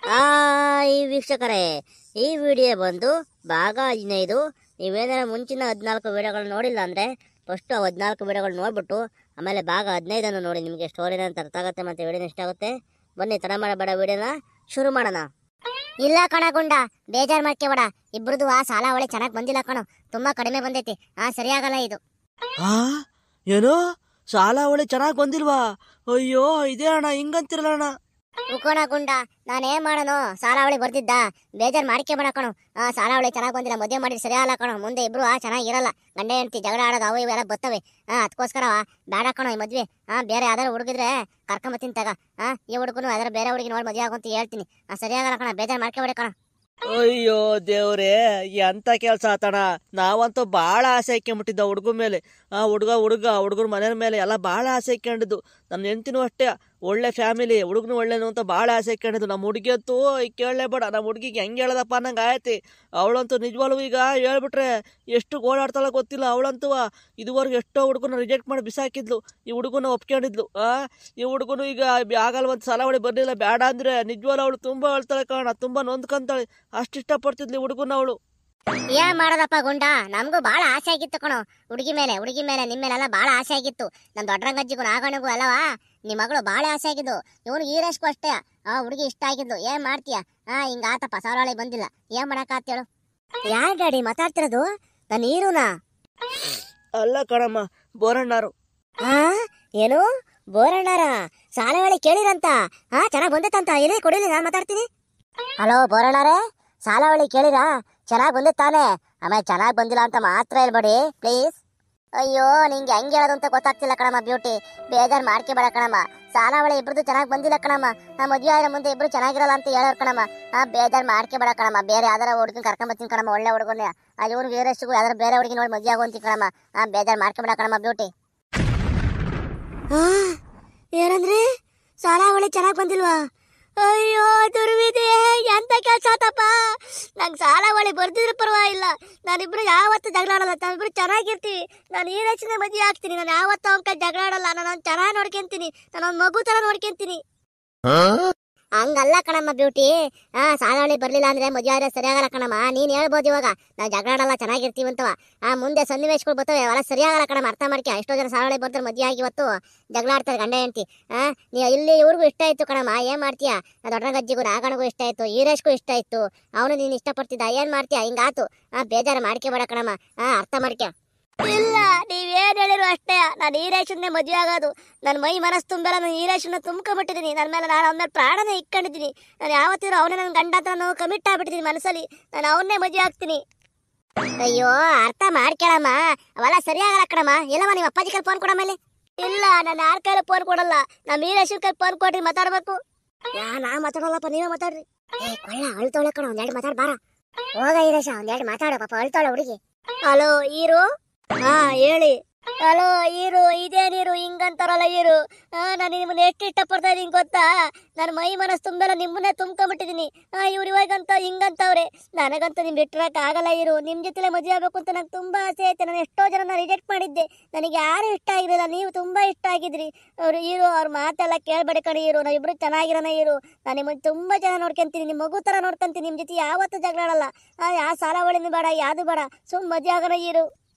ಈ ವೀಕ್ಷಕರೇ, ಈ ವಿಡಿಯೋ ಬಂದು ಭಾಗ 15. ನೀವೇನಾರ ಮುಂಚಿನ 14 ವಿಡಿಯೋಗಳು ನೋಡಿಲ್ಲ ಅಂದರೆ ಫಸ್ಟು 14 ವಿಡಿಯೋಗಳು ನೋಡ್ಬಿಟ್ಟು ಆಮೇಲೆ ಭಾಗ 15 ನೋಡಿ. ನಿಮಗೆ ಸ್ಟೋರಿನ ಅಂತ ಅರ್ಥ ಆಗುತ್ತೆ ಮತ್ತು ವಿಡಿಯೋನ ಇಷ್ಟ ಆಗುತ್ತೆ. ಬನ್ನಿ, ತಡ ಮಾಡಬೇಡ, ವಿಡಿಯೋನ ಶುರು ಮಾಡೋಣ. ಇಲ್ಲ ಕಣ ಗುಂಡ, ಬೇಜಾರು ಮಾಡ್ಕೋಬೇಡ. ಇಬ್ರದು ಸಾಲ ಹೊಳೆ ಚೆನ್ನಾಗಿ ಬಂದಿಲ್ಲ ಕಣೋ, ತುಂಬಾ ಕಡಿಮೆ ಬಂದೈತಿ. ಸರಿಯಾಗಲ್ಲ ಇದು. ಏನೋ ಸಾಲ ಹೊಳೆ ಚೆನ್ನಾಗಿ ಬಂದಿಲ್ವಾ? ಅಯ್ಯೋ, ಇದೇ ಅಣ್ಣ ಹಿಂಗಂತಿರಲ್ಲ ಅಣ್ಣ. ಉಕೋಣ ಗುಂಡ, ನಾನೇನ್ ಮಾಡೋನು? ಸಾಲ ಹೊಳೆ ಬರ್ತಿದ್ದ, ಬೇಜಾರು ಮಾಡ್ಕೋಬೇಡ ಕಣೋ. ಸಾಲ ಹೊಳೆ ಚೆನ್ನಾಗಿ ಬಂದಿಲ್ಲ, ಮದುವೆ ಮಾಡಿ ಸರಿಯಾಗಲ್ಲ ಕಣೋ. ಮುಂದೆ ಇಬ್ರು ಚೆನ್ನಾಗಿರಲ್ಲ, ಗಂಡ ಹೆಂಡತಿ ಜಗಳ ಆಡೋದು ಅವು ಇವೆಲ್ಲ ಬರ್ತವೆ. ಅದಕ್ಕೋಸ್ಕರ ಬೇಡ ಕಣೋ ಈ ಮದ್ವೆ. ಬೇರೆ ಯಾವ್ದಾರು ಹುಡುಗಿದ್ರೆ ಕರ್ಕೊಂಬತ್ತೀನಿ ತಗ. ಈ ಹುಡುಗನು ಯಾವ್ದಾರು ಬೇರೆ ಹುಡುಗಿ ನೋಡಿ ಮದುವೆ ಆಗುವಂತ ಹೇಳ್ತೀನಿ. ಸರಿಯಾಗಲ್ಲ ಕಣ, ಬೇಜಾರು ಮಾಡ್ಕೋಬೇಡ ಕಣ. ಅಯ್ಯೋ ದೇವ್ರೇ, ಎಂತ ಕೆಲಸ ಆತಣ. ನಾವಂತೂ ಭಾಳ ಆಸೆ ಇಕ್ಕೊಂಬಿಟ್ಟಿದ್ದ ಹುಡುಗ ಮೇಲೆ. ಹುಡುಗರ ಮನೆ ಮೇಲೆ ಎಲ್ಲ ಭಾಳ ಆಸೆ ಇಕ್ಕೊಂಡಿದ್ದು. ನನ್ನ ಹೆಂಡ್ತಿನೂ ಅಷ್ಟೇ, ಒಳ್ಳೆ ಫ್ಯಾಮಿಲಿ, ಹುಡುಗನು ಒಳ್ಳೆನು ಅಂತ ಭಾಳ ಆಸೆ ಇಕ್ಕೊಂಡಿದ್ದು. ನಮ್ಮ ಹುಡುಗಿ ಅಂತೂ ಕೇಳಲೇಬೇಡ, ನಮ್ಮ ಹುಡುಗಿಗೆ ಹೆಂಗೆ ಹೇಳೋದಪ್ಪ ಅನ್ನಂಗೆ ಆಯ್ತಿ. ಅವಳಂತೂ ನಿಜವಾಗ್ಲೂ ಈಗ ಹೇಳ್ಬಿಟ್ರೆ ಎಷ್ಟು ಗೋಳಾಡ್ತಾಳ ಗೊತ್ತಿಲ್ಲ. ಅವಳಂತೂ ಇದುವರೆಗೂ ಎಷ್ಟೋ ಹುಡುಗನ ರಿಜೆಕ್ಟ್ ಮಾಡಿ ಬಿಸಾಕಿದ್ಲು, ಈ ಹುಡುಗನ ಒಪ್ಕೊಂಡಿದ್ಲು. ಈ ಹುಡುಗನು ಈಗ ಆಗಲ್ವಂತ ಸಾಲ ಹೊಡೆ ಬರಲಿಲ್ಲ, ಬೇಡ ಅಂದರೆ ನಿಜವಾಗ್ಲೂ ಅವಳು ತುಂಬ ಹೇಳ್ತಾಳೆ ಕಾರಣ, ತುಂಬ ನೊಂದ್ಕೊಂತಾಳೆ. ಅಷ್ಟು ಇಷ್ಟಪಡ್ತಿದ್ಲಿ ಹುಡುಗನ ಅವಳು. ಏನ್ ಮಾಡೋದಪ್ಪ ಗುಂಡ, ನಮಗೂ ಬಾಳ ಆಸೆ ಆಗಿತ್ತು ಕಣೋ ಹುಡುಗಿ ಮೇಲೆ ನಿಮ್ಮೇಲೆಲ್ಲ ಬಾಳ ಆಸೆ ಆಗಿತ್ತು. ನಮ್ ದೊಡ್ಡರಂಗಜ್ಜಿಗೂ ನಾಗಣ್ಣಗೂ ಅಲ್ಲವಾ ನಿಮ್ ಮಗಳು ಬಾಳ ಆಸೆ ಆಗಿದ್ದು. ಇವನು ಈರಷ್ಟು ಅಷ್ಟೇ ಹುಡುಗಿ ಇಷ್ಟ ಆಗಿದ್ಲು. ಏನ್ ಮಾಡ್ತೀಯ? ಹಿಂಗ ಆತಪ್ಪ, ಸಾರಾಳಿ ಬಂದಿಲ್ಲ, ಏನ್ ಮಾಡಕ್ಕಾತೇಳು? ಯಾರ್ ಡ್ಯಾಡಿ ಮಾತಾಡ್ತಿರೋದು? ನಾನು ಈರುನಾ? ಅಲ್ಲ ಕಣಮ್ಮ, ಬೋರಣ್ಣಾರು. ಏನು ಬೋರಣ್ಣಾರ? ಸಾಲವಳಿ ಕೇಳಿರಂತ? ಚೆನ್ನಾಗ್ ಬಂದೈತಂತ, ಎಲ್ಲಿ ಕೊಡಿಲಿ, ನಾನ್ ಮಾತಾಡ್ತೀನಿ. ಹಲೋ ಬೋರಣ್ಣಾರೇ, ಸಾಲವಳಿ ಕೇಳಿರಾ? ಚೆನ್ನಾಗಿ ಬಂದಿತ್ತು ತಾನೆ? ಆಮೇಲೆ ಚೆನ್ನಾಗಿ ಬಂದಿಲ್ಲ ಅಂತ ಮಾತ್ರ ಹೇಳ್ಬೇಡಿ ಪ್ಲೀಸ್. ಅಯ್ಯೋ, ನಿಂಗೆ ಹೆಂಗೆ ಹೇಳೋದು ಅಂತ ಗೊತ್ತಾಗ್ತಿಲ್ಲ ಕಣಮ್ಮ ಬ್ಯೂಟಿ. ಬೇಜಾರು ಮಾಡ್ಕೋಬೇಡ ಕಣಮ್ಮ. ಸಾಲಾವಳಿ ಇಬ್ರದ್ದು ಚೆನ್ನಾಗಿ ಬಂದಿಲ್ಲ ಕಣಮ್ಮ. ಮದುವೆ ಆದ್ರೆ ಮುಂದೆ ಇಬ್ರು ಚೆನ್ನಾಗಿರಲ್ಲ ಅಂತ ಹೇಳೋರು ಕಣಮ್ಮ. ಬೇಜಾರು ಮಾಡ್ಕೋಬೇಡ ಕಣಮ್ಮ. ಬೇರೆ ಯಾವ್ದಾರ ಹುಡುಗಿನ ಕರ್ಕೊಂಬತ್ತೀನಿ ಕಣಮ್ಮ, ಒಳ್ಳೆ ಹುಡುಗನೇ. ಅಲ್ಲಿ ಇವ್ರು ವೀರಷ್ಟಿಗೂ ಯಾವ್ದಾರು ಬೇರೆ ಹುಡುಗಿ ನೋಡಿ ಮದುವೆ ಆಗೋಂತೀನಿ ಕಣಮ್ಮ. ಬೇಜಾರು ಮಾಡ್ಕೋಬೇಡ ಕಣಮ್ಮ ಬ್ಯೂಟಿ. ಏನಂದ್ರೆ ಸಾಲಾವಳಿ ಚೆನ್ನಾಗಿ ಬಂದಿಲ್ವಾ? ಅಯ್ಯೋ ದುರ್ವಿಧಿ, ಎಂತ ಕೆಲಸ ಆತಪ್ಪ. ನಂಗೆ ಸಾಲ ಹೊಳೆ ಬರ್ದಿದ್ರು ಪರವಾಗಿಲ್ಲ, ನಾನಿಬ್ರು ಯಾವತ್ತು ಜಗಳ ಆಡಲ್ಲ. ನಾವಿಬ್ರು ಚೆನ್ನಾಗಿರ್ತೀವಿ. ನಾನು ಈ ರಚನೆ ಮದುವೆ ಆಗ್ತೀನಿ. ನಾನು ಯಾವತ್ತು ಅವನ ಕೈ ಜಗಳ ಆಡಲ್ಲ. ನಾನು ಅವ್ನು ಚೆನ್ನಾಗಿ ನೋಡ್ಕೊಂತೀನಿ. ನಾನು ಅವ್ನ ಮಗು ತರ ನೋಡ್ಕೊಂತೀನಿ. ಹಂಗಲ್ಲ ಕಣಮ್ಮ ಬ್ಯೂಟಿ. ಸಾಲ ಹೊಳೆ ಬರ್ಲಿಲ್ಲ ಅಂದ್ರೆ ಮದುವೆ ಆದ್ರೆ ಸರಿಯಾಗಲ್ಲ ಕಣಮ್ಮ. ನೀನ್ ಹೇಳ್ಬೋದು ಇವಾಗ ನಾವು ಜಗಳ ಆಡಲ್ಲ, ಚೆನ್ನಾಗಿರ್ತೀವಿ ಅಂತವ. ಮುಂದೆ ಸನ್ನಿವೇಶಗಳು ಬರ್ತವೆ, ಅವೆಲ್ಲ ಸರಿಯಾಗಲ್ಲ ಕಣಮ್ಮ. ಅರ್ಥ ಮಾಡ್ಕೊ. ಎಷ್ಟೋ ಜನ ಸಾಲ ಹೊಳೆ ಬರ್ತಾರೆ, ಮದುವೆ ಆಗಿ ಇವತ್ತು ಜಗಳ ಆಡ್ತಾರೆ ಗಂಡ ಹೆಂಡತಿ. ನೀವು ಇಲ್ಲಿ ಇವ್ರಿಗೂ ಇಷ್ಟ ಆಯ್ತು ಕಣಮ್ಮ, ಏನ್ ಮಾಡ್ತೀಯಾ? ದೊಡ್ಡಗಜ್ಜಿಗೂ ನಾಗಣಗೂ ಇಷ್ಟ ಆಯ್ತು, ಈರೇಶ್ಗೂ ಇಷ್ಟ ಆಯ್ತು. ಅವನು ನೀನು ಇಷ್ಟಪಡ್ತಿದ್ದ, ಏನ್ ಮಾಡ್ತೀಯಾ? ಹಿಂಗಾತು. ಬೇಜಾರು ಮಾಡ್ಕೋಬೇಡ ಕಣಮ್ಮ. ಅರ್ಥ ಮಾಡ್ಕೊ. ಇಲ್ಲ, ನೀವೇನ್ ಹೇಳಿರು ಅಷ್ಟೇ. ನಾನು ಈರೇಶನ್ನೇ ಮದುವೆ ಆಗೋದು. ನನ್ನ ಮೈ ಮನಸ್ಸು ತುಂಬೆಲ್ಲ ನಾನು ಈರೇಶನ್ನ ತುಂಬ್ಕೊಂಡ್ಬಿಟ್ಟಿದ್ದೀನಿ. ನನ್ನ ಮೇಲೆ ನಾನು ಅವನ ಮೇಲೆ ಪ್ರಾಣನೇ ಇಟ್ಕೊಂಡಿದ್ದೀನಿ. ನಾನು ಯಾವತ್ತಿದ್ರು ಅವನೇ ನನ್ನ ಗಂಡ ಹತ್ರ ನಾನು ಕಮಿಟ್ ಆಗ್ಬಿಟ್ಟಿದ್ದೀನಿ ಮನಸ್ಸಲ್ಲಿ. ನಾನು ಅವನ್ನೇ ಮದುವೆ ಆಗ್ತೀನಿ. ಅಯ್ಯೋ, ಅರ್ಥ ಮಾಡ್ಕೊಳಮ್ಮ. ಅವೆಲ್ಲ ಸರಿಯಾಗಲ್ಲ ಕಣಮ್ಮ. ಎಲ್ಲಮ್ಮ ನಿಮ್ಮ ಅಪ್ಪಾಜಿ ಕೈಲಿ ಫೋನ್ ಕೊಡಮೇಲೆ? ಇಲ್ಲ, ನಾನು ಯಾರ ಕೈಲಿ ಫೋನ್ ಕೊಡಲ್ಲ. ನಮ್ಮ ಈರೇಶನ್ ಕೈಲಿ ಫೋನ್ ಕೊಡ್ರಿ, ಮಾತಾಡ್ಬೇಕು. ನಾ ಮಾತಾಡೋಲ್ಲಪ್ಪ, ನೀವೇ ಮಾತಾಡ್ರಿ. ಕೊಳ್ಳ ಅಳ್ತಾಳೆ ಕಣ, ಒಂದೆರಡು ಮಾತಾಡ್ ಬಾರ. ಹೋಗ ಈರೇಶ, ಒಂದೆರಡು ಮಾತಾಡೋ, ಪಾಪ ಅಳ್ತಾಳೆ ಹುಡುಗಿ. ಹಲೋ ಈರು? ಹೇಳಿ. ಹಲೋ ಈರು, ಇದೇ ನೀರು ಹಿಂಗಂತಾರಲ್ಲ ಈರು. ನಾನು ನಿಮ್ಮನ್ನ ಎಷ್ಟು ಇಷ್ಟಪಡ್ತಾ ಇದೀನಿ ಗೊತ್ತಾ? ನನ್ನ ಮೈ ಮನಸ್ಸು ತುಂಬೆಲ್ಲ ನಿಮ್ಮನ್ನೇ ತುಂಬ್ಕೊಂಡ್ಬಿಟ್ಟಿದ್ದೀನಿ. ಇವ್ರು ಇವಾಗಂತ ಹಿಂಗಂತವ್ರೆ. ನನಗಂತೂ ನಿಮ್ ಬಿಟ್ಟಿರಕ್ಕೆ ಆಗಲ್ಲ ಈರು. ನಿಮ್ಮ ಜೊತೆಲೆ ಮದುವೆ ಆಗ್ಬೇಕು ಅಂತ ನಂಗೆ ತುಂಬಾ ಆಸೆ ಐತೆ. ನಾನು ಎಷ್ಟೋ ಜನ ರಿಜೆಕ್ಟ್ ಮಾಡಿದ್ದೆ, ನನಗೆ ಯಾರು ಇಷ್ಟ ಆಗಿರಲಿಲ್ಲ. ನೀವು ತುಂಬಾ ಇಷ್ಟ ಆಗಿದ್ರಿ. ಅವ್ರು ಈರು, ಅವ್ರ ಮಾತೆಲ್ಲ ಕೇಳ್ಬೇಡಿ ಕಣಿ ಈರು. ನಾವಿಬ್ರು ಚೆನ್ನಾಗಿರೋಣ ಈರು. ನಾನು ನಿಮ್ಮನ್ನು ತುಂಬಾ ಜನ ನೋಡ್ಕೊಂತೀನಿ, ನಿಮ್ಮ ಮಗು ತರ ನೋಡ್ಕೊಂತೀನಿ. ನಿಮ್ಮ ಜೊತೆ ಯಾವತ್ತೂ ಜಗಳ ಆಡಲ್ಲ. ಯಾವ ಸಾಲ ಹೊಳಿನೂ ಬೇಡ, ಯಾವುದು ಬೇಡ, ಸುಮ್ ಮದುವೆ ಆಗೋಣ ಈರು.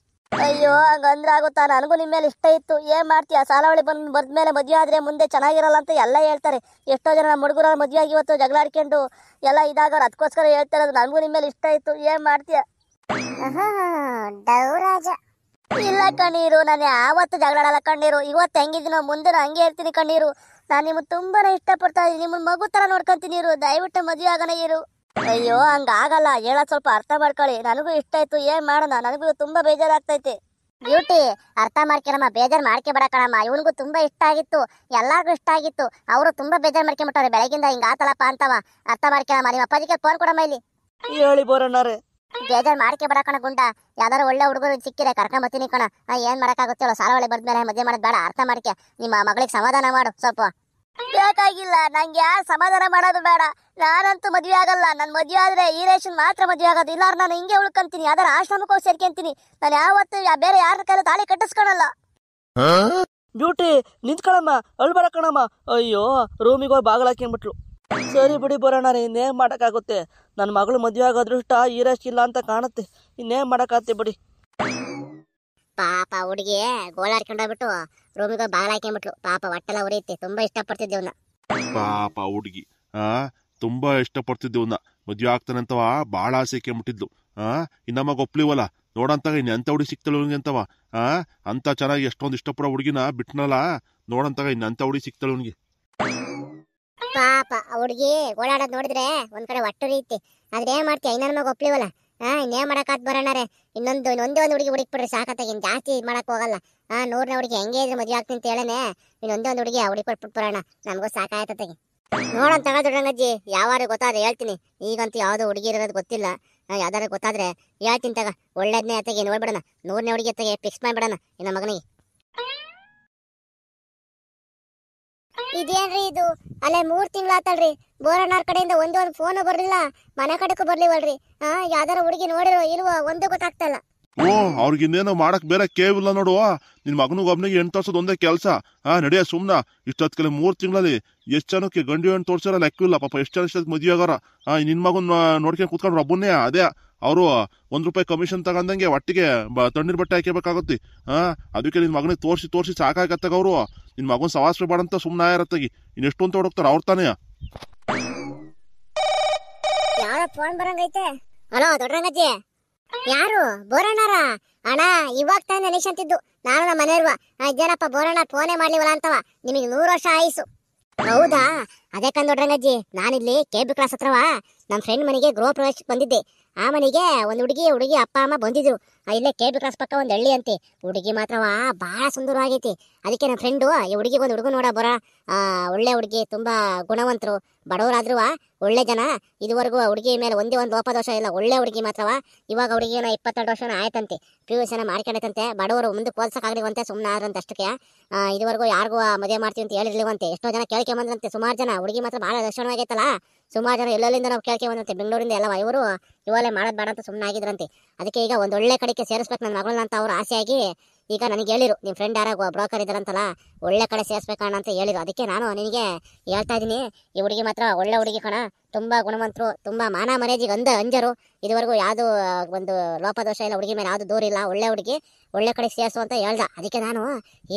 ಅಯ್ಯೋ, ಹಂಗಂದ್ರೆ ಆಗುತ್ತಾ? ನನಗೂ ನಿಮ್ಮ ಮೇಲೆ ಇಷ್ಟ ಇತ್ತು. ಏನ್ ಮಾಡ್ತೀಯ? ಸಾಲ ಹೊಳಿ ಬರ್ದ್ಮೇಲೆ ಮದುವೆ ಆದ್ರೆ ಮುಂದೆ ಚೆನ್ನಾಗಿರಲ್ಲ ಅಂತ ಎಲ್ಲ ಹೇಳ್ತಾರೆ. ಎಷ್ಟೋ ಜನ ನಮ್ಮ ಹುಡುಗರ ಮದುವೆ ಆಗಿ ಇವತ್ತು ಜಗಳ ಆಡ್ಕೊಂಡು ಎಲ್ಲ ಇದಾಗೋರು. ಅದಕ್ಕೋಸ್ಕರ ಹೇಳ್ತಾ ಇರೋದು. ನನಗೂ ನಿಮ್ಮ ಮೇಲೆ ಇಷ್ಟ ಇತ್ತು. ಏನ್ ಮಾಡ್ತೀಯ? ಡೌರಾಜ. ಇಲ್ಲ ಕಣ್ಣೀರು, ನಾನು ಯಾವತ್ತು ಜಗಳ ಆಡಲ್ಲ ಕಣ್ಣೀರು. ಇವತ್ತು ಹೆಂಗಿದ್ದೀನೋ ಮುಂದೆ ಹಂಗೆ ಇರ್ತೀನಿ ಕಣ್ಣೀರು. ನಾನು ನಿಮ್ಮನ್ನು ತುಂಬಾನೇ ಇಷ್ಟಪಡ್ತಾ ಇದ್ದೀನಿ. ನಿಮ್ಮನ್ನ ಮಗು ತರ ನೋಡ್ಕೊಂತೀನಿ ಇರು. ದಯವಿಟ್ಟು ಮದುವೆ ಆಗೋಣ ಇರು. ಅಯ್ಯೋ, ಹಂಗಾಗಲ್ಲ, ಹೇಳೋದು ಸ್ವಲ್ಪ ಅರ್ಥ ಮಾಡ್ಕೊಳ್ಳಿ. ನನಗೂ ಇಷ್ಟ ಆಯ್ತು, ಏನ್ ಮಾಡೋಣ? ನನಗೂ ತುಂಬಾ ಬೇಜಾರಾಗ್ತೈತೆ. ಬ್ಯೂಟಿ, ಅರ್ಥ ಮಾಡ್ಕೊಳಮ್ಮ, ಬೇಜಾರು ಮಾಡ್ಕೊಬೇಡ ಕಣಮ್ಮ. ಇವನಿಗೂ ತುಂಬಾ ಇಷ್ಟ ಆಗಿತ್ತು, ಎಲ್ಲಾರ್ಗು ಇಷ್ಟ ಆಗಿತ್ತು. ಅವರು ತುಂಬಾ ಬೇಜಾರು ಮಾಡ್ಕೊಂಬಿಟ್ಟವ್ರೆ ಬೆಳಗಿಂದ ಹಿಂಗ ಆತಲಪ್ಪ ಅಂತವ. ಅರ್ಥ ಮಾಡ್ಕೊಳಮ್ಮ. ನಿಮ್ಮ ಅಪ್ಪಾಜಿಗೆ ಫೋನ್ ಕೊಡಮ್ಮ ಇಲ್ಲಿ. ಹೇಳಿ ಬೋರಣ್ಣಾರೆ. ಬೇಜಾರು ಮಾಡ್ಕೊಬೇಡ ಕಣ ಗುಂಡ. ಯಾವ್ದಾರು ಒಳ್ಳೆ ಹುಡುಗರು ಸಿಕ್ಕಿರೆ ಕರ್ಕೊಂಬತ್ತೀನಿ ಕಣ. ಏನ್ ಮಾಡಕ್ಕಾಗುತ್ತೇಳೋ? ಸಾಲ ಹೊಳೆ ಬರ್ದ್ಮೇಲೆ ಮದುವೆ ಮಾಡೋದು ಬೇಡ. ಅರ್ಥ ಮಾಡ್ಕ. ನಿಮ್ಮ ಮಗಳಿಗೆ ಸಮಾಧಾನ ಮಾಡು ಸ್ವಲ್ಪ. ಬೇಕಾಗಿಲ್ಲ, ನಂಗೆ ಯಾರು ಸಮಾಧಾನ ಮಾಡೋದು ಬೇಡ. ನಾನಂತೂ ಮದುವೆ ಆಗಲ್ಲ. ನಾನು ಮದುವೆ ಆದ್ರೆ ಈರೇಶನ್ ಮಾತ್ರ ಮದುವೆ ಆಗೋದು. ಇಲ್ಲ ನಾನು ಹಿಂಗೆ ಉಳ್ಕೊಂತೀನಿ, ಯಾವ್ದಾರ ಆಶ್ರಮಕ್ಕೆ ಹೋಗಿ ಸೇರ್ಕೊಂತೀನಿ. ನಾನು ಯಾವತ್ತು ಬೇರೆ ಯಾರ ಕೈಲಿ ತಾಳಿ ಕಟ್ಟಿಸ್ಕೊಳಲ್ಲ. ಬ್ಯೂಟಿ ನಿಂತ್ಕೊಳಮ್ಮ, ಅಳ್ಬೇಡ ಕಣಮ್ಮ. ಅಯ್ಯೋ, ರೂಮಿಗೆ ಹೋಗಿ ಬಾಗಿಲು ಹಾಕ್ಕೊಂಡ್ಬಿಟ್ಲು. ಸರಿ ಬಿಡಿ ಬರೋಣ ರೀ, ಇನ್ನೇನು ಮಾಡೋಕ್ಕಾಗುತ್ತೆ. ನನ್ನ ಮಗಳು ಮದುವೆ ಆಗೋ ಅದೃಷ್ಟ ಈರಷ್ಟಿಲ್ಲ ಅಂತ ಕಾಣುತ್ತೆ. ಇನ್ನೇನು ಮಾಡೋಕ್ಕಾಗುತ್ತೆ ಬಿಡಿ. ಪಾಪ ಹುಡುಗಿ ಗೋಳಾಡ್ಕೊಂಡೋಗ್ಬಿಟ್ಟು ರೂಮಿಗೆ ಬಾಗಿಲು ಹಾಕೊಂಡ್ಬಿಟ್ಲು. ಪಾಪ ಹೊಟ್ಟೆಲ್ಲ ಉರಿಯುತ್ತೆ. ತುಂಬಾ ಇಷ್ಟಪಡ್ತಿದ್ದೆವನ್ನ. ಪಾಪ ಹುಡುಗಿ ತುಂಬಾ ಇಷ್ಟಪಡ್ತಿದ್ದೆವನ್ನ. ಮದ್ವೆ ಆಗ್ತಾನಂತವ ಭಾಳ ಆಸೆ ಕೆಮ್ಬಿಟ್ಟಿದ್ಲು. ಇನ್ನಮ್ಮಗ ಒಪ್ಲಿವಲ್ಲ, ನೋಡಂತಾಗ ಇನ್ನು ಎಂತ ಹುಡುಗಿ ಸಿಕ್ತಳು ಅವನಿಗೆ ಅಂತವ. ಅಂತ ಚೆನ್ನಾಗಿ ಎಷ್ಟೊಂದು ಇಷ್ಟಪಡೋ ಹುಡುಗಿನ ಬಿಟ್ನಲ್ಲ, ನೋಡಂತಾಗ ಇನ್ನು ಎಂತ ಹುಡುಗಿ ಸಿಕ್ತಳು ಅವನಿಗೆ. ಪಾಪ ಹುಡುಗಿ ಓಡಾಡೋದ್ ನೋಡಿದ್ರೆ ಒಂದ್ ಕಡೆ ಹೊಟ್ಟೆ ಉರಿಯುತ್ತೆ. ಆದ್ರೆ ಏನ್ ಮಾಡ್ತೀಯ, ಇನ್ನೊಂದ್ ಮಗ ಒಪ್ಲಿವಲ್ಲ. ಇನ್ನೇನ್ ಮಾಡಕಾತ್ ಬರೋಣಾರೆ. ಒಂದೇ ಒಂದು ಹುಡುಗಿ ಹುಡುಕ್ಬಿಡ್ರಿ ಸಾಕತ್ತಾಗ. ಇನ್ ಜಾಸ್ತಿ ಮಾಡಕ್ ಹೋಗಲ್ಲ. 100ನೇ ಹುಡುಗಿ ಹೆಂಗೆ ಇದ್ರೆ ಮದ್ವೆ ಆಗ್ತೀನಿ ಅಂತ ಹೇಳೇನೆ. ಒಂದೇ ಒಂದು ಹುಡುಗಿ ಹುಡುಕ್ಬಿಟ್ಟು ಬರೋಣ, ನಮಗೂ ಸಾಕಾಯ್ತತೆಗೆ. ನೋಡೋಣ ತಗೊಳ್ರಂಗಜ್ಜಿ, ಯಾವಾರು ಗೊತ್ತಾದ್ರೆ ಹೇಳ್ತೀನಿ. ಈಗಂತೂ ಯಾವ್ದು ಹುಡುಗಿ ಇರೋದು ಗೊತ್ತಿಲ್ಲ. ಯಾವ್ದಾರು ಗೊತ್ತಾದ್ರೆ ಹೇಳ್ತೀನಿ ತಗ. ಒಳ್ಳೇದ್ನೇ ಅತ್ತಗೆ ನೋಡ್ಬಿಡೋಣ. 100ನೇ ಹುಡುಗಿ ಅತ್ತಗೆ ಫಿಕ್ಸ್ ಮಾಡ್ಬಿಡೋಣ ಇನ್ನ ಮಗನಿಗೆ. ಇದೇನ್ರಿ ಇದು, ಅಲ್ಲೇ 3 ತಿಂಗಳಾತಲ್ರಿ. ಬೋರಣ್ಣವ್ರ ಕಡೆಯಿಂದ ಒಂದು ಫೋನು ಬರ್ಲಿಲ್ಲ, ಮನೆ ಕಡೆಗೂ ಬರ್ಲಿವಲ್ರಿ. ಯಾವ್ದಾರ ಹುಡುಗಿ ನೋಡಿರೋ ಇಲ್ವೋ ಒಂದು ಗೊತ್ತಾಗ್ತಾ ಇಲ್ಲ. ಅವ್ರಿಗೆ ಇನ್ನೇನೋ ಮಾಡಕ್ ಬೇರೆ ಕೇವಿಲ್ಲ ನೋಡುವ. ನಿನ್ ಮಗನಿಗೆ ಒಬ್ನಿಗೆ 8 ತೋರ್ಸೋದು ಒಂದೇ ಕೆಲಸ. ನಡೆಯ ಸುಮ್ನ. ಇಷ್ಟೊತ್ಕಲೆ 3 ತಿಂಗಳಲ್ಲಿ ಎಷ್ಟು ಜನಕ್ಕೆ ಗಂಡು ಹೆಣ್ಣು ತೋರ್ಸಾರ ಲೆಕ್ಕವಿಲ್ಲ. ಪಾಪ ಎಷ್ಟು ಜನ ಇಷ್ಟೊತ್ತಿಗೆ ಮದುವೆ ಆಗಾರ. ನಿನ್ ಮಗನ್ ನೋಡ್ಕೊಂಡು ಕುತ್ಕೊಂಡ್ರು ಒಬ್ಬನ್ನೇ. ಅದೇ ಅವರು ₹1 ಕಮಿಷನ್ ತಗೊಂಡಂಗೆ ಒಟ್ಟಿಗೆ ತಣ್ಣೀರ್ ಬಟ್ಟೆ ಹಾಕಬೇಕಾಗತ್ತಿ. ಅದಕ್ಕೆ ನಿನ್ ಮಗನಿಗೆ ತೋರ್ಸಿ ಸಾಕಾಗತ್ತಾಗ ಅವರು. ನಿನ್ ಮಗನ್ ಸವಾಸ ಬಾಡಂತ ಸುಮ್ನ ಇರತ್ತಾಗಿ. ಇನ್ನೆಷ್ಟು ಅಂತ ಹೊಡಕ್ತಾರ ಅವ್ರ ತಾನೇ. ಯಾರ ಫೋನ್ ಬರಂಗೈತೆ? ಹಲೋ ದೊಡ್ಡರಂಗಜ್ಜಿ, ಯಾರು? ಬೋರಣ್ಣಾರ? ಅಣ್ಣ ಇವಾಗ ತಾನೇ ನೆನೆಸಂತಿದ್ದು ನಾನು ನಮ್ಮ ಮನೆಯವ್ವ. ಇದೇನಪ್ಪ ಬೋರಣ್ಣ ಫೋನೇ ಮಾಡ್ಲಿವಲ್ಲ ಅಂತವ. ನಿಮಗೆ 100 ವರ್ಷ ಆಯುಸು. ಹೌದಾ? ಅದೇ ದೊಡ್ಡರಂಗಜ್ಜಿ, ನಾನಿಲ್ಲಿ KB ಕ್ಲಾಸ್ ಹತ್ರವಾ ನಮ್ಮ ಫ್ರೆಂಡ್ ಮನೆಗೆ ಗೃಹ ಪ್ರವೇಶಕ್ಕೆ ಬಂದಿದ್ದೆ. ಆ ಮನೆಗೆ ಒಂದು ಹುಡುಗಿ ಅಪ್ಪ ಅಮ್ಮ ಬಂದಿದ್ರು. ಇಲ್ಲೇ KB ಕ್ಲಾಸ್ ಪಕ್ಕ ಒಂದು ಹಳ್ಳಿ ಅಂತೆ. ಹುಡುಗಿ ಮಾತ್ರವಾ ಬಹಳ ಸುಂದರವಾಗೈತಿ. ಅದಕ್ಕೆ ನಮ್ಮ ಫ್ರೆಂಡು ಈ ಹುಡುಗಿಗೆ ಒಂದು ಹುಡುಗ ನೋಡ ಬರ. ಒಳ್ಳೆ ಹುಡುಗಿ, ತುಂಬಾ ಗುಣವಂತರು, ಬಡವರಾದ್ರೂ ಒಳ್ಳೆ ಜನ. ಇದುವರೆಗೂ ಹುಡುಗಿ ಮೇಲೆ ಒಂದೇ ಒಂದು ಲೋಪದೋಷ ಇಲ್ಲ. ಒಳ್ಳೆ ಹುಡುಗಿ ಮಾತ್ರವಾ. ಇವಾಗ ಹುಡುಗಿನ 22 ವರ್ಷನ ಆಯ್ತಂತೆ. PUC ಮಾಡ್ಕೊಂಡೈತಂತೆ. ಬಡವರು ಮುಂದಕ್ಕೆ ಹೋಲ್ಸಕ್ಕಾಗಲಿವಂತೆ ಸುಮ್ಮನೆ ಆದ್ರಂತೆ ಅಷ್ಟಕ್ಕೆ. ಇದುವರೆಗೂ ಯಾರಿಗೂ ಮದುವೆ ಮಾಡ್ತೀವಿ ಅಂತ ಹೇಳಿರ್ಲಿವಂತೆ. ಎಷ್ಟೋ ಜನ ಕೇಳ್ಕೊಂಬಂದ್ರಂತೆ, ಸುಮಾರು ಜನ. ಹುಡುಗಿ ಮಾತ್ರ ಬಹಳ ಲಕ್ಷಣವಾಗೈತಲ್ಲ. ಸುಮಾರು ಜನ ಎಲ್ಲೆಲ್ಲಿಂದ ನಾವು ಕೇಳ್ಕೊಂಬಂದಂತೆ, ಬೆಂಗಳೂರಿಂದ ಎಲ್ಲವ. ಇವಾಗಲೇ ಮಾಡೋದು ಬೇಡ ಅಂತ ಸುಮ್ಮನೆ ಆಗಿದ್ರಂತೆ. ಅದಕ್ಕೆ ಈಗ ಒಂದು ಒಳ್ಳೆ ಕಡೆಗೆ ಸೇರಿಸ್ಬೇಕು ನನ್ನ ಮಗಳನ್ನ ಅಂತ ಅವ್ರು ಆಸೆಯಾಗಿ ಈಗ ನನಗೆ ಹೇಳಿರು, ನಿಮ್ಮ ಫ್ರೆಂಡ್ ಯಾರಾಗ ಬ್ರೋಕರ್ ಇದ್ದಾರಂತಲ್ಲ, ಒಳ್ಳೆ ಕಡೆ ಸೇರಿಸ್ಬೇಕಣ್ಣ ಅಂತ ಹೇಳಿರು. ಅದಕ್ಕೆ ನಾನು ನಿನಗೆ ಹೇಳ್ತಾ ಇದ್ದೀನಿ, ಈ ಹುಡುಗಿ ಮಾತ್ರ ಒಳ್ಳೆ ಹುಡುಗಿ ಕಣ. ತುಂಬಾ ಗುಣವಂತರು, ತುಂಬಾ ಮಾನ ಮರ್ಯಾದೆಗೆ ಅಂಜರು. ಇದುವರೆಗೂ ಯಾವುದು ಒಂದು ಲೋಪದೋಷ ಇಲ್ಲ, ಹುಡುಗಿ ಮೇಲೆ ಯಾವುದು ದೂರ ಇಲ್ಲ. ಒಳ್ಳೆ ಹುಡುಗಿ, ಒಳ್ಳೆ ಕಡೆ ಸೇರಿಸು ಅಂತ ಹೇಳ್ದ. ಅದಕ್ಕೆ ನಾನು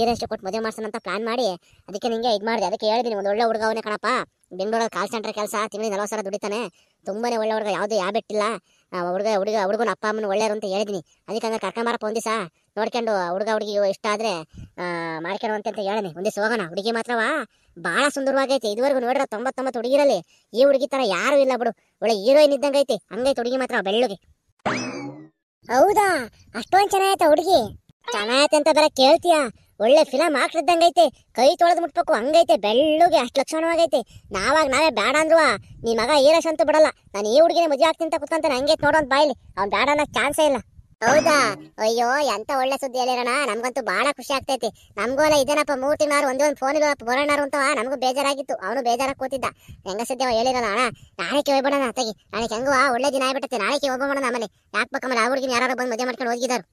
ಈರಷ್ಟು ಕೊಟ್ಟು ಮದುವೆ ಮಾಡ್ಸೋಣ ಅಂತ ಪ್ಲಾನ್ ಮಾಡಿ ಅದಕ್ಕೆ ನಿಂಗೆ ಇದು ಮಾಡಿದೆ. ಅದಕ್ಕೆ ಹೇಳಿದ್ದೀನಿ, ಒಂದು ಒಳ್ಳೆ ಹುಡುಗ ಅವನೇ ಕಣಪ್ಪ. ಬೆಂಗಳೂರಲ್ಲಿ ಕಾಲ್ ಸೆಂಟರ್ ಕೆಲಸ, ತಿಂಗಳಿಗೆ 40 ಸಾವಿರ ದುಡಿತಾನೆ. ತುಂಬಾನೇ ಒಳ್ಳೆ ಹುಡುಗ, ಯಾವುದು ಯಾಬೆಟ್ಟಿಲ್ಲ. ಹುಡುಗನ ಅಪ್ಪ ಅಮ್ಮನ ಒಳ್ಳೆಯರು ಅಂತ ಹೇಳಿದ್ದೀನಿ. ಅದಕ್ಕೆ ಹಂಗೆ ಕರ್ಕೊಂಬಾರಪ್ಪ ಒಂದ್ ದಿವಸ ನೋಡ್ಕೊಂಡು ಹುಡುಗಿ ಇಷ್ಟ ಆದ್ರೆ ಮಾಡ್ಕೊಳ್ಳುವಂತೆ ಅಂತ ಹೇಳನೆ. ಒಂದಿವ್ಸ ಹೋಗೋಣ. ಹುಡುಗಿ ಮಾತ್ರವಾ ಬಹಳ ಸುಂದರವಾಗೈತೆ. ಇದುವರೆಗೂ ನೋಡ್ರ 99 ಹುಡುಗಿರಲ್ಲಿ ಈ ಹುಡುಗಿ ತರ ಯಾರು ಇಲ್ಲ ಬಿಡು. ಒಳ್ಳೆ ಹೀರೋಯಿನ್ ಇದ್ದಂಗೈತೆ. ಹಂಗೈತೆ ಹುಡುಗಿ ಮಾತ್ರ ಬೆಳ್ಳುಗೆ. ಹೌದಾ? ಅಷ್ಟೊಂದು ಚೆನ್ನಾಗೈತೆ ಹುಡುಗಿ? ಚೆನ್ನಾಗೈತೆ ಅಂತ ಬೇರೆ ಕೇಳ್ತೀಯ? ಒಳ್ಳೆ ಫಿಲಮ್ ಹಾಕ್ತಿದ್ದಂಗೈತೆ. ಕೈ ತೊಳೆದು ಮುಟ್ಬೇಕು ಹಂಗೈತೆ. ಬೆಳ್ಳುಗೆ ಅಷ್ಟು ಲಕ್ಷಣವಾಗೈತೆ. ನಾವೇ ಬೇಡ ಅಂದ್ವಾ ನೀ ಮಗ ಈರಶ್ ಅಂತೂ ಬಿಡಲ್ಲ. ನಾನು ಈ ಹುಡುಗಿನ ಮದುವೆ ಆಗ್ತೀನಿ ಅಂತ ಕುತ್ಕೊಂತಾನೆ. ಹಂಗೆ ನೋಡೋನ್ ಬಾಯ್ಲಿ, ಅವ್ನು ಬೇಡ ಅನ್ನೋ ಚಾನ್ಸೇ ಇಲ್ಲ. ಹೌದಾ? ಅಯ್ಯೋ ಎಂತ ಒಳ್ಳೆ ಸುದ್ದಿ ಹೇಳಿರೋಣ. ನಮ್ಗಂತೂ ಬಹಳ ಖುಷಿ ಆಗ್ತೈತಿ. ನಮಗೂ ಅಲ್ಲ ಇದೇನಪ್ಪ 3 ತಿಂಗಳು ಒಂದೇ ಒಂದು ಫೋನ್ ಇಲ್ಲ ಬರೋಣಾರು ಅಂತವ. ನಮಗೂ ಬೇಜಾರಾಗಿತ್ತು, ಅವನು ಬೇಜಾರಾಗಿ ಕೂತಿದ್ದ. ಹೆಂಗ ಸದ್ಯ ಹೇಳಿರೋಣ ಅಣ್ಣ, ನಾಳೆಗೆ ಹೋಗ್ಬಿಡೋಣ ತೆಗಿ. ನಾಳೆಗೆ ಹೆಂಗುವ ಒಳ್ಳೆ ದಿನ ಆಗ್ಬಿಟ್ಟೈತೆ. ನಾಳೆಗೆ ಹೋಗ್ಬಿಡೋಣ. ಆಮೇಲೆ ಯಾಕೆ ಬೇಕಮ್ಮಲ್ಲಿ ಆ ಹುಡುಗಿನ ಯಾರು ಬಂದು ಮದುವೆ ಮಾಡ್ಕೊಂಡು ಹೋಗಿದ್ದಾರೆ.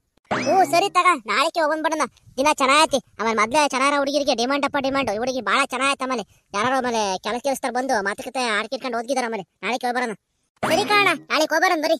ಸರಿ ತಗ, ನಾಳೆಗೆ ಹೋಗ್ಬಿಡೋಣ. ದಿನ ಚೆನ್ನಾಗೈತಿ. ಆಮೇಲೆ ಮೊದ್ಲೇ ಚೆನ್ನಾರ ಹುಡುಗಿರಿಗೆ ಡಿಮಾಂಡ್ ಈ ಹುಡುಗಿ ಬಹಳ ಚೆನ್ನಾಗೈತೆ. ಆಮೇಲೆ ಯಾರು ಆಮೇಲೆ ಕೆಲಸದವ್ರು ಬಂದು ಮಾತುಕತೆ ಆಡ್ಕಿಟ್ಕೊಂಡು ಹೋಗಿದಾರ. ಆಮೇಲೆ ನಾಳೆಗೆ ಹೋಗ್ಬರೋಣ. ಸರಿ ಕಾಣ, ನಾಳೆಗೆ ಹೋಗ್ಬರೋಣ ಬರೀ.